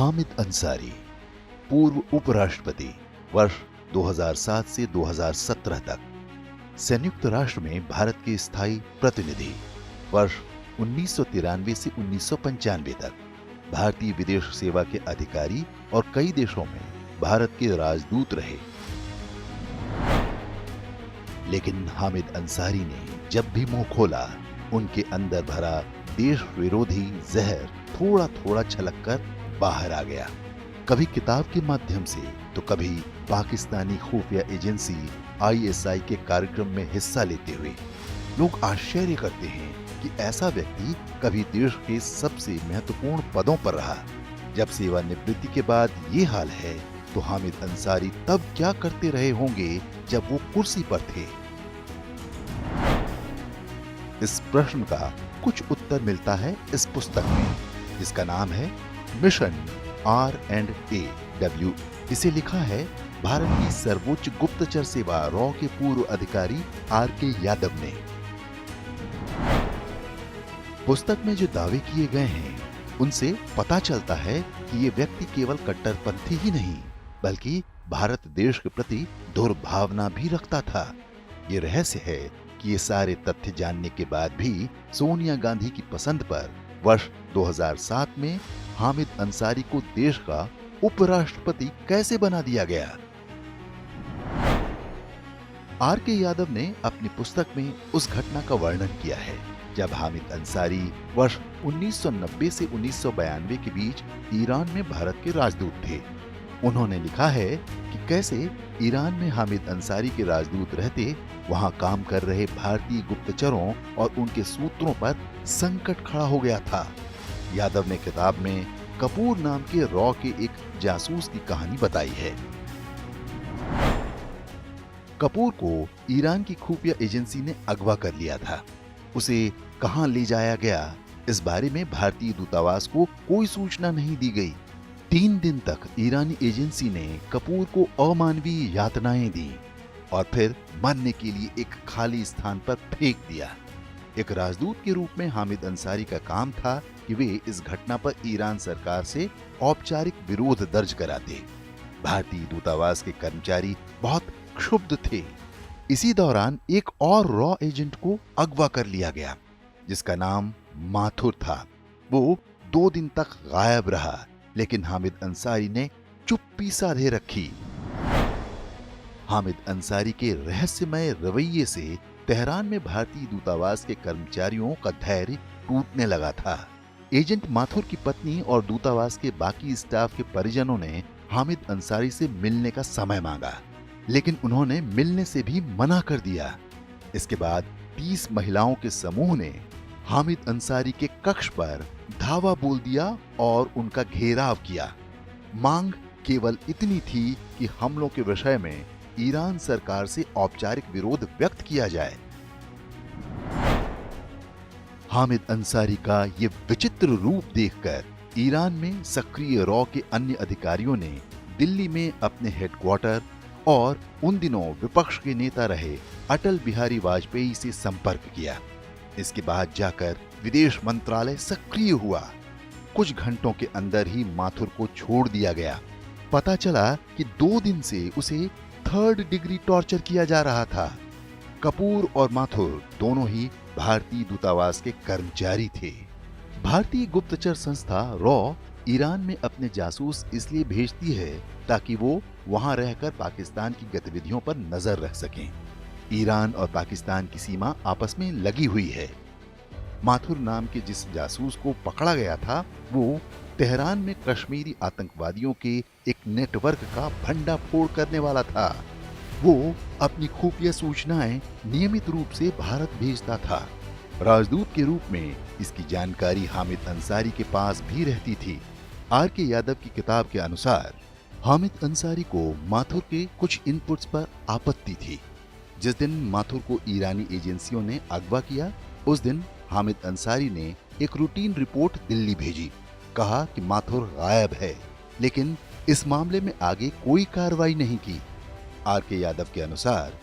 हामिद अंसारी, पूर्व उपराष्ट्रपति, वर्ष 2007 से 2017 तक, संयुक्त राष्ट्र में भारत के स्थायी प्रतिनिधि, वर्ष 1993 से 1995 तक, भारतीय विदेश सेवा के अधिकारी और कई देशों में भारत के राजदूत रहे। लेकिन हामिद अंसारी ने जब भी मुंह खोला, उनके अंदर भरा देश विरोधी जहर थोड़ा थोड़ा छलककर बाहर आ गया। कभी किताब के माध्यम से तो कभी पाकिस्तानी खुफिया एजेंसी ISI के कार्यक्रम में हिस्सा लेते हुए। लोग आश्चर्य करते हैं कि ऐसा व्यक्ति कभी देश के सबसे महत्वपूर्ण पदों पर रहा। जब सेवानिवृत्ति के बाद ये हाल है तो हामिद अंसारी तब क्या करते रहे होंगे जब वो कुर्सी पर थे? इस प्रश्न का कुछ उत्तर मिलता है इस पुस्तक में, जिसका नाम है मिशन R&A। इसे लिखा है भारत की सर्वोच्च गुप्तचर सेवा रॉ के पूर्व अधिकारी RK यादव ने। पुस्तक में जो दावे किए गए हैं उनसे पता चलता है कि ये व्यक्ति केवल कट्टरपंथी ही नहीं बल्कि भारत देश के प्रति दुर्भावना भी रखता था। ये रहस्य है कि ये सारे तथ्य जानने के बाद भी सोनिया गांधी की पसंद पर वर्ष 2007 में हामिद अंसारी को देश का उपराष्ट्रपति कैसे बना दिया गया? RK यादव ने अपनी पुस्तक में उस घटना का वर्णन किया है जब हामिद अंसारी वर्ष 1990 से 1992 के बीच ईरान में भारत के राजदूत थे। उन्होंने लिखा है कि कैसे ईरान में हामिद अंसारी के राजदूत रहते वहां काम कर रहे भारतीय गुप्तचरों और उनके सूत्रों पर संकट खड़ा हो गया था। यादव ने किताब में कपूर नाम के रॉ के एक जासूस की कहानी बताई है। कपूर को ईरान की खुफिया एजेंसी ने अगवा कर लिया था। उसे कहां ले जाया गया, इस बारे में भारतीय दूतावास को कोई सूचना नहीं दी गई। 3 दिन तक ईरानी एजेंसी ने कपूर को अमानवीय यातनाएं दी और फिर मरने के लिए एक खाली स्थान पर फेंक दिया। एक राजदूत के रूप में हामिद अंसारी का काम था कि वे इस घटना पर ईरान सरकार से औपचारिक विरोध दर्ज कराते। भारतीय दूतावास के कर्मचारी बहुत क्षुब्ध थे। इसी दौरान एक और रॉ एजेंट को अगवा कर लिया गया जिसका नाम माथुर था। वो 2 दिन तक गायब रहा, लेकिन हामिद अंसारी ने चुप्पी साधे रखी। हामिद अंसारी के रहस्यमय रवैये से तेहरान में भारतीय दूतावास के कर्मचारियों का धैर्य टूटने लगा था। एजेंट माथुर की पत्नी और दूतावास के बाकी स्टाफ के परिजनों ने हामिद अंसारी से मिलने का समय मांगा, लेकिन उन्होंने मिलने से भी मना कर दिया। इसके बाद 30 महिलाओं के समूह ने हामिद अंसारी के कक्ष पर धावा बोल दिया और उनका घेराव किया। मांग केवल इतनी थी कि हमलों के विषय में ईरान सरकार से औपचारिक विरोध व्यक्त किया जाए। हामिद अंसारी का ये विचित्र रूप देखकर ईरान में सक्रिय रॉ के अन्य अधिकारियों ने दिल्ली में अपने हेडक्वार्टर और उन दिनों विपक्ष के नेता रहे अटल बिहारी वाजपेयी से संपर्क किया। इसके बाद जाकर विदेश मंत्रालय सक्रिय हुआ। कुछ घंटों के अंदर ही माथुर को छोड़ दिया गया। पता चला कि 2 दिन से उसे 3rd डिग्री टॉर्चर किया जा रहा था। कपूर और माथुर दोनों ही भारतीय दूतावास के कर्मचारी थे। भारतीय गुप्तचर संस्था रॉ ईरान में अपने जासूस इसलिए भेजती है ताकि वो वहां रहकर पाकिस्तान की गतिविधियों पर नजर रख सकें। ईरान और पाकिस्तान की सीमा आपस में लगी हुई है। माथुर नाम के जिस जासूस को पकड़ा गया था वो तेहरान में कश्मीरी आतंकवादियों के एक नेटवर्क का भंडाफोड़ करने वाला था। वो अपनी खुफिया सूचनाएं नियमित रूप से भारत भेजता था। राजदूत के रूप में इसकी जानकारी हामिद अंसारी के पास भी रहती थी। RK यादव की किताब के अनुसार हामिद अंसारी को माथुर के कुछ इनपुट्स पर आपत्ति थी। जिस दिन माथुर को ईरानी एजेंसियों ने अगवा किया, उस दिन हामिद अंसारी ने एक रूटीन रिपोर्ट दिल्ली भेजी। कहा कि माथुर गायब है, लेकिन इस मामले में आगे कोई कार्रवाई नहीं की। RK यादव के अनुसार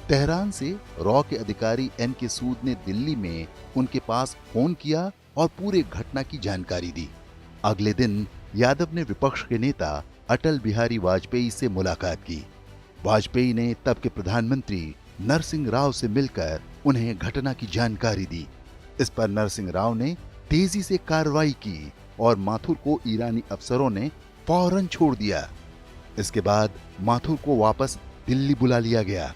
तेहरान से रॉ के अधिकारी NK सूद ने दिल्ली में उनके पास फोन किया और पूरे घटना की जानकारी दी। अगले दिन यादव ने विपक्ष के नेता अटल बिहारी वाजपेयी से मुलाकात की। वाजपेयी ने तब के प्रधानमंत्री नरसिंह राव से मिलकर उन्हें घटना की जानकारी दी। इस पर नरसिंह राव ने तेजी से कार्रवाई की और माथुर को ईरानी अफसरों ने फौरन छोड़ दिया। इसके बाद माथुर को वापस दिल्ली बुला लिया गया।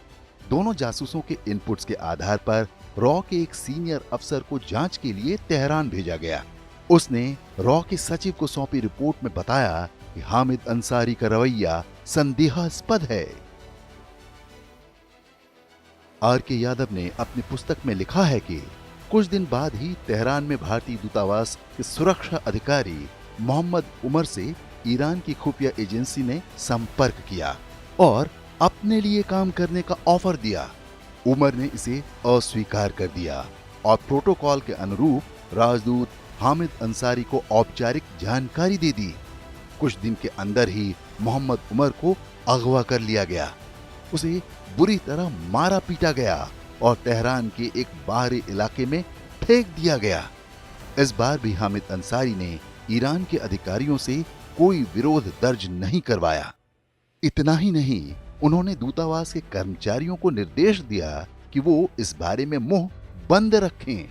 दोनों जासूसों के इनपुट्स के आधार पर रॉ के एक सीनियर अफसर को जांच के लिए तेहरान भेजा गया। उसने रॉ के सचिव को सौंपी रिपोर्ट में बताया कि हामिद अंसारी का रवैया संदेहास्पद है। आर के यादव ने अपनी पुस्तक में लिखा है कि कुछ दिन बाद ही तेहरान में भारतीय दूतावास के सुरक्षा अधिकारी मोहम्मद उमर से ईरान की खुफिया एजेंसी ने संपर्क किया और अपने लिए काम करने का ऑफर दिया। उमर ने इसे अस्वीकार कर दिया और प्रोटोकॉल के अनुरूप राजदूत हामिद अंसारी को औपचारिक जानकारी दे दी। कुछ दिन के अंदर ही मोहम्मद उमर को अगवा कर लिया गया। उसे बुरी तरह मारा पीटा गया और तेहरान के एक बाहरी इलाके में फेंक दिया गया। इस बार भी हामिद अंसारी ने ईरान के अधिकारियों से कोई विरोध दर्ज नहीं करवाया। इतना ही नहीं, उन्होंने दूतावास के कर्मचारियों को निर्देश दिया कि वो इस बारे में मुंह बंद रखें।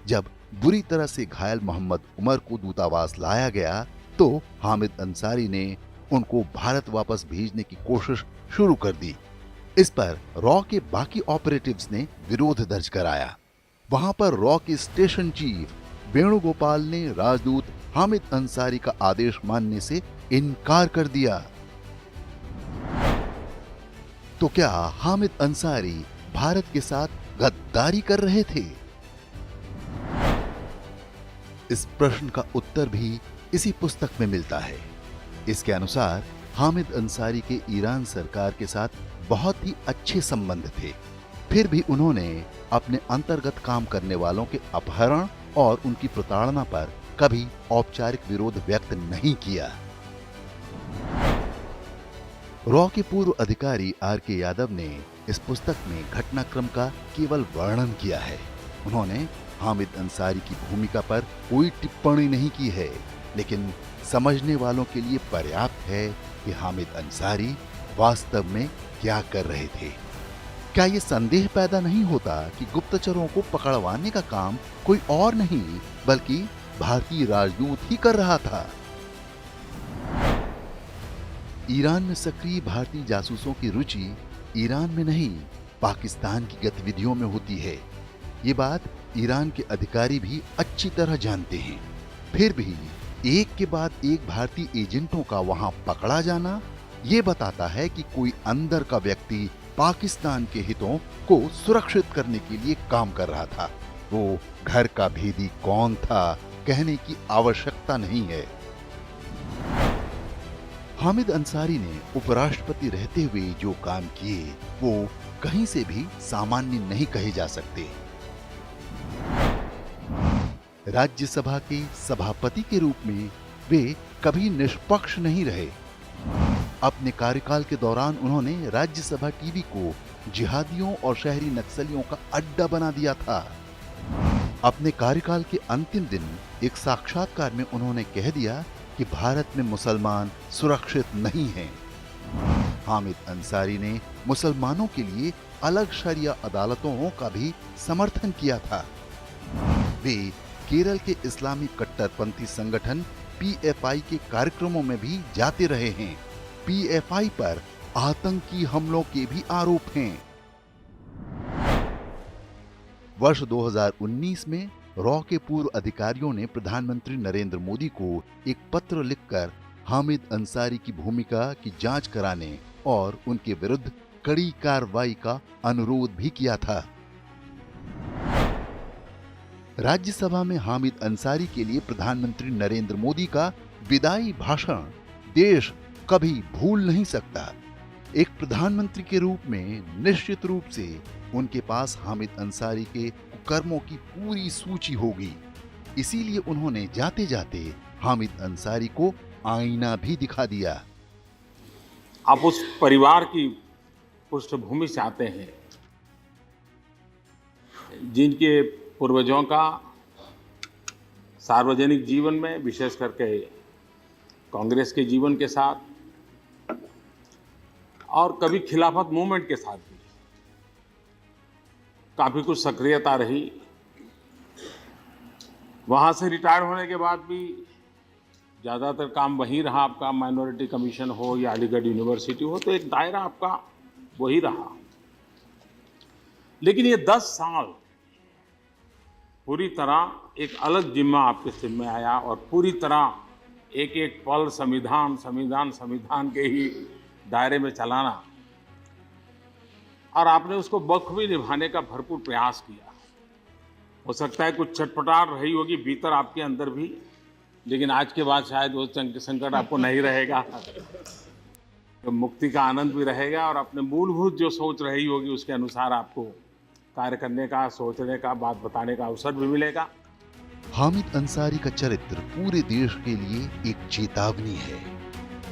जब बुरी तरह से घायल मोहम्मद उमर को दूतावास लाया गया तो हामिद अंसारी ने उनको भारत वापस भेजने की कोशिश शुरू कर दी। इस पर रॉ के बाकी ऑपरेटिव्स ने विरोध दर्ज कराया। वहां पर रॉ के स्टेशन चीफ वेणुगोपाल ने राजदूत हामिद अंसारी का आदेश मानने से इनकार कर दिया। तो क्या हामिद अंसारी भारत के साथ गद्दारी कर रहे थे? इस प्रश्न का उत्तर भी इसी पुस्तक में मिलता है। इसके अनुसार हामिद अंसारी के ईरान सरकार के साथ बहुत ही अच्छे संबंध थे। फिर भी उन्होंने अपने अंतर्गत काम करने वालों के अपहरण और उनकी प्रताड़ना पर कभी औपचारिक विरोध व्यक्त नहीं किया। रॉ के पूर्व अधिकारी आर के यादव ने इस पुस्तक में घटनाक्रम का केवल वर्णन किया है। उन्होंने हामिद अंसारी की भूमिका पर कोई टिप्पणी नहीं की है, लेकिन समझने वालों के लिए पर्याप्त है कि हामिद अंसारी वास्तव में क्या कर रहे थे। क्या ये संदेह पैदा नहीं होता कि गुप्तचरों को पकड़वाने का काम कोई और नहीं बल्कि भारतीय राजदूत ही कर रहा था? ईरान में सक्रिय भारतीय जासूसों की रुचि ईरान में नहीं, पाकिस्तान की गतिविधियों में होती है। ये बात ईरान के अधिकारी भी अच्छी तरह जानते हैं। फिर भी एक के बाद एक भारतीय एजेंटों का वहां पकड़ा जाना ये बताता है कि कोई अंदर का व्यक्ति पाकिस्तान के हितों को सुरक्षित करने के लिए काम कर रहा था। वो घर का भेदी कौन था कहने की आवश्यकता नहीं है। हामिद अंसारी ने उपराष्ट्रपति रहते हुए जो काम किए वो कहीं से भी सामान्य नहीं कहे जा सकते। राज्यसभा के सभापति के रूप में वे कभी निष्पक्ष नहीं रहे। अपने कार्यकाल के दौरान उन्होंने राज्यसभा टीवी को जिहादियों और शहरी नक्सलियों का अड्डा बना दिया था। अपने कार्यकाल के अंतिम दिन एक साक्षात्कार में उन्होंने कह दिया कि भारत में मुसलमान सुरक्षित नहीं हैं। हामिद अंसारी ने मुसलमानों के लिए अलग शरिया अदालतों का भी समर्थन किया था। वे केरल के इस्लामी कट्टरपंथी संगठन पीएफआई के कार्यक्रमों में भी जाते रहे हैं। पीएफआई पर आतंकी हमलों के भी आरोप हैं। वर्ष 2019 में रॉ के पूर्व अधिकारियों ने प्रधानमंत्री नरेंद्र मोदी को एक पत्र लिखकर हामिद अंसारी की भूमिका की जांच कराने और उनके विरुद्ध कड़ी कार्रवाई का अनुरोध भी किया था। राज्यसभा में हामिद अंसारी के लिए प्रधानमंत्री नरेंद्र मोदी का विदाई भाषण देश कभी भूल नहीं सकता। एक प्रधानमंत्री के रूप में निश्चित रूप से उनके पास हामिद अंसारी के कुकर्मों की पूरी सूची होगी। इसीलिए उन्होंने जाते जाते हामिद अंसारी को आईना भी दिखा दिया। आप उस परिवार की पृष्ठभूमि से आते हैं जिनके पूर्वजों का सार्वजनिक जीवन में विशेष करके कांग्रेस के जीवन के साथ और कभी खिलाफत मूवमेंट के साथ भी काफ़ी कुछ सक्रियता रही। वहाँ से रिटायर होने के बाद भी ज़्यादातर काम वहीं रहा आपका, माइनॉरिटी कमीशन हो या अलीगढ़ यूनिवर्सिटी हो, तो एक दायरा आपका वही रहा। लेकिन ये 10 साल पूरी तरह एक अलग जिम्मा आपके सिर में आया और पूरी तरह एक एक पल संविधान के ही दायरे में चलाना, और आपने उसको बखूबी निभाने का भरपूर प्रयास किया। हो सकता है कुछ चटपटाहट रही होगी भीतर आपके अंदर भी, लेकिन आज के बाद शायद वो संकट आपको नहीं रहेगा। तो मुक्ति का आनंद भी रहेगा और अपने मूलभूत जो सोच रही होगी उसके अनुसार आपको कार्य करने का, सोचने का, बात बताने का अवसर भी मिलेगा। हामिद अंसारी का चरित्र पूरे देश के लिए एक चेतावनी है।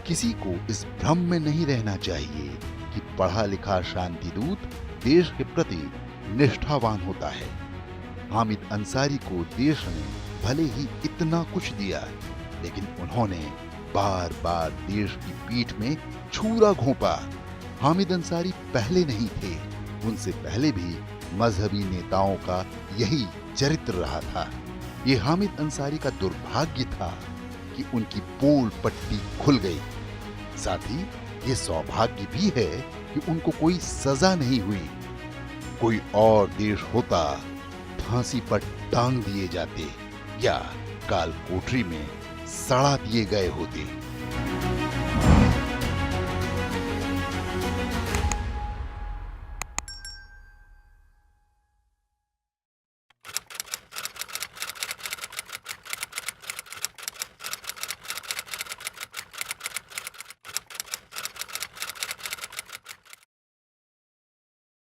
किसी को इस भ्रम में नहीं रहना चाहिए कि पढ़ा लिखा शांति दूत देश के प्रति निष्ठावान होता है। हामिद अंसारी को देश ने भले ही इतना कुछ दिया, लेकिन उन्होंने बार बार देश की पीठ में छुरा घोंपा। हामिद अंसारी पहले नहीं थे, उनसे पहले भी मजहबी नेताओं का यही चरित्र रहा था। ये हामिद अंसारी का दुर्भाग्य था कि उनकी पोल पट्टी खुल गई। साथ ही ये सौभाग्य भी है कि उनको कोई सजा नहीं हुई। कोई और देश होता फांसी पर टांग दिए जाते या काल कोठरी में सड़ा दिए गए होते।